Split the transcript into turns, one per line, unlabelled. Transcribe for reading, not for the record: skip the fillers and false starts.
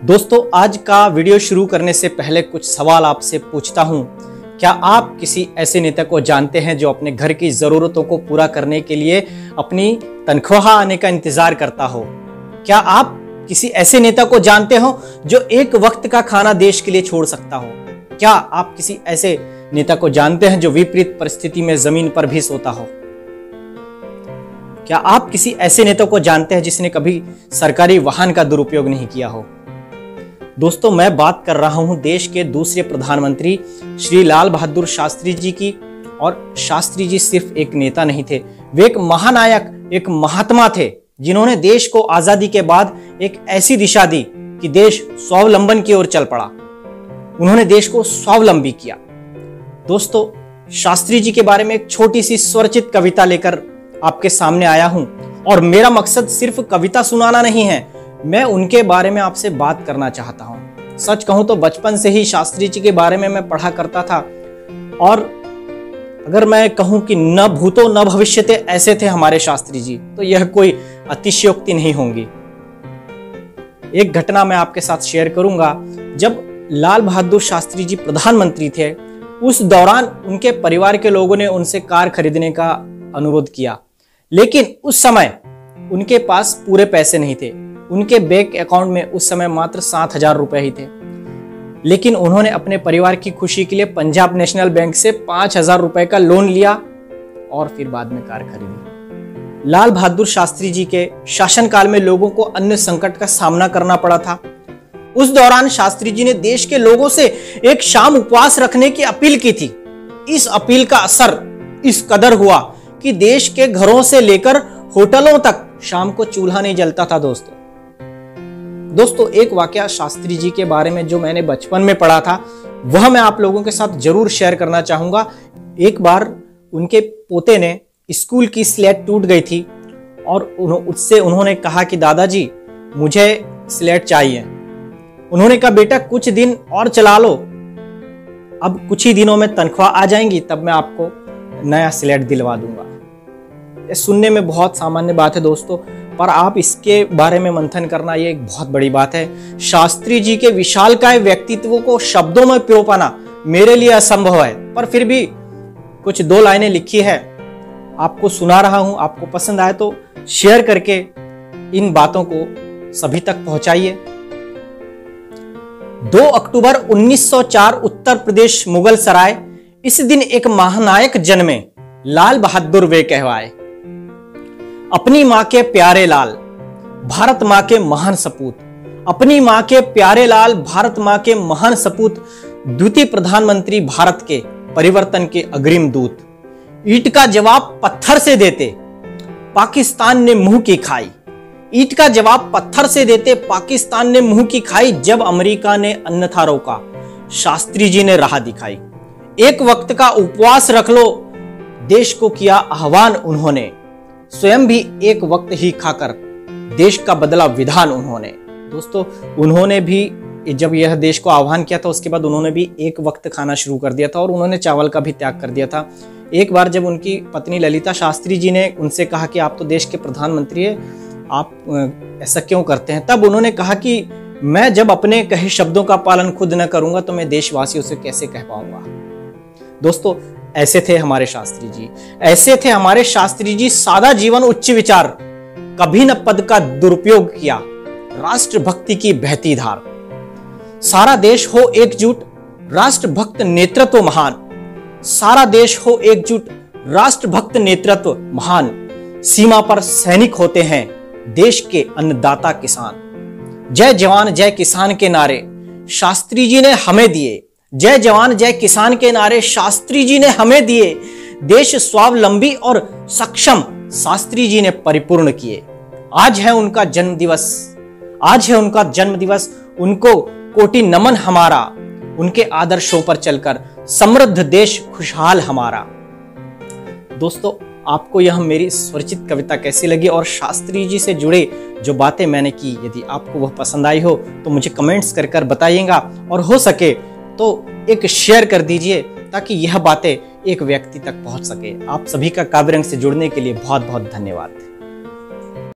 दोस्तों, आज का वीडियो शुरू करने से पहले कुछ सवाल आपसे पूछता हूं। क्या आप किसी ऐसे नेता को जानते हैं जो अपने घर की जरूरतों को पूरा करने के लिए अपनी तनख्वाह आने का इंतजार करता हो? क्या आप किसी ऐसे नेता को जानते हो जो एक वक्त का खाना देश के लिए छोड़ सकता हो? क्या आप किसी ऐसे नेता को जानते हैं जो विपरीत परिस्थिति में जमीन पर भी सोता हो? क्या आप किसी ऐसे नेता को जानते हैं जिसने कभी सरकारी वाहन का दुरुपयोग नहीं किया हो? दोस्तों, मैं बात कर रहा हूं देश के दूसरे प्रधानमंत्री श्री लाल बहादुर शास्त्री जी की। और शास्त्री जी सिर्फ एक नेता नहीं थे, वे एक महानायक, एक महात्मा थे जिन्होंने देश को आजादी के बाद एक ऐसी दिशा दी कि देश स्वावलंबन की ओर चल पड़ा। उन्होंने देश को स्वावलंबी किया। दोस्तों, शास्त्री जी के बारे में एक छोटी सी स्वरचित कविता लेकर आपके सामने आया हूं। और मेरा मकसद सिर्फ कविता सुनाना नहीं है, मैं उनके बारे में आपसे बात करना चाहता हूं। सच कहूं तो बचपन से ही शास्त्री जी के बारे में मैं पढ़ा करता था। और अगर मैं कहूं कि न भूतो न भविष्यते ऐसे थे हमारे शास्त्री जी, तो यह कोई अतिशयोक्ति नहीं होगी। एक घटना मैं आपके साथ शेयर करूंगा। जब लाल बहादुर शास्त्री जी प्रधानमंत्री थे, उस दौरान उनके परिवार के लोगों ने उनसे कार खरीदने का अनुरोध किया, लेकिन उस समय उनके पास पूरे पैसे नहीं थे। उनके बैंक अकाउंट में उस समय मात्र 7,000 रुपए ही थे। लेकिन उन्होंने अपने परिवार की खुशी के लिए पंजाब नेशनल बैंक से 5,000 रुपए का लोन लिया और फिर बाद में कार खरीदी। लाल बहादुर शास्त्री जी के शासनकाल में लोगों को अन्न संकट का सामना करना पड़ा था। उस दौरान शास्त्री जी ने देश के लोगों से एक शाम उपवास रखने की अपील की थी। इस अपील का असर इस कदर हुआ कि देश के घरों से लेकर होटलों तक शाम को चूल्हा नहीं जलता था। दोस्तों, एक वाकया शास्त्री जी के बारे में जो मैंने बचपन में पढ़ा था, वह मैं आप लोगों के साथ जरूर शेयर करना चाहूंगा। एक बार उनके पोते ने स्कूल की स्लेट टूट गई थी और उससे उन्होंने कहा कि दादाजी, मुझे स्लेट चाहिए। उन्होंने कहा, बेटा कुछ दिन और चला लो, अब कुछ ही दिनों में तनख्वाह आ जाएंगी, तब मैं आपको नया स्लेट दिलवा दूंगा। ये सुनने में बहुत सामान्य बात है दोस्तों, पर आप इसके बारे में मंथन करना ये एक बहुत बड़ी बात है। शास्त्री जी के विशालकाय व्यक्तित्व को शब्दों में पिरो पाना मेरे लिए असंभव है, पर फिर भी कुछ 2 लाइनें लिखी है, आपको सुना रहा हूं। आपको पसंद आए तो शेयर करके इन बातों को सभी तक पहुंचाइए। 2 अक्टूबर 1904 उत्तर प्रदेश मुगल सराय। इस दिन एक महानायक जन्मे, लाल बहादुर वे कहवाए। अपनी मां के प्यारे लाल, भारत मां के महान सपूत। अपनी मां के प्यारे लाल, भारत मां के महान सपूत, द्वितीय प्रधानमंत्री भारत के, परिवर्तन के अग्रिम दूत। ईंट का जवाब पत्थर से देते, पाकिस्तान ने मुंह की खाई। ईंट का जवाब पत्थर से देते, पाकिस्तान ने मुंह की खाई। जब अमेरिका ने अन्यथा रोका, शास्त्री जी ने राह दिखाई। एक वक्त का उपवास रख लो, देश को किया आह्वान उन्होंने। स्वयं भी एक वक्त ही खाकर देश का बदला विधान उन्होंने। दोस्तों, उन्होंने भी जब यह देश को आह्वान किया था, उसके बाद उन्होंने भी एक वक्त खाना शुरू कर दिया था और उन्होंने चावल का भी त्याग कर दिया था। एक बार जब उनकी पत्नी ललिता शास्त्री जी ने उनसे कहा कि आप तो देश के प्रधानमंत्री हैं, आप ऐसा क्यों करते हैं, तब उन्होंने कहा कि मैं जब अपने कहे शब्दों का पालन खुद न करूंगा तो मैं देशवासियों से कैसे कह पाऊंगा। दोस्तों, ऐसे थे हमारे शास्त्री जी, ऐसे थे हमारे शास्त्री जी। सादा जीवन, उच्च विचार, कभी न पद का दुरुपयोग किया, राष्ट्रभक्ति की बहती धार। सारा देश हो एकजुट, राष्ट्रभक्त नेतृत्व महान। सारा देश हो एकजुट, राष्ट्रभक्त नेतृत्व महान। सीमा पर सैनिक होते हैं देश के अन्नदाता किसान। जय जवान जय किसान के नारे शास्त्री जी ने हमें दिए। जय जवान जय किसान के नारे शास्त्री जी ने हमें दिए। देश स्वावलंबी और सक्षम शास्त्री जी ने परिपूर्ण किए। आज है उनका जन्म दिवस, आज है उनका जन्म दिवस। उनको कोटि नमन हमारा, उनके आदर्शों पर चलकर समृद्ध देश खुशहाल हमारा। दोस्तों, आपको यह मेरी स्वरचित कविता कैसी लगी और शास्त्री जी से जुड़े जो बातें मैंने की, यदि आपको वह पसंद आई हो तो मुझे कमेंट्स कर बताइएगा। और हो सके तो एक शेयर कर दीजिए ताकि यह बातें एक व्यक्ति तक पहुंच सके। आप सभी का काव्य रंग से जुड़ने के लिए बहुत बहुत धन्यवाद।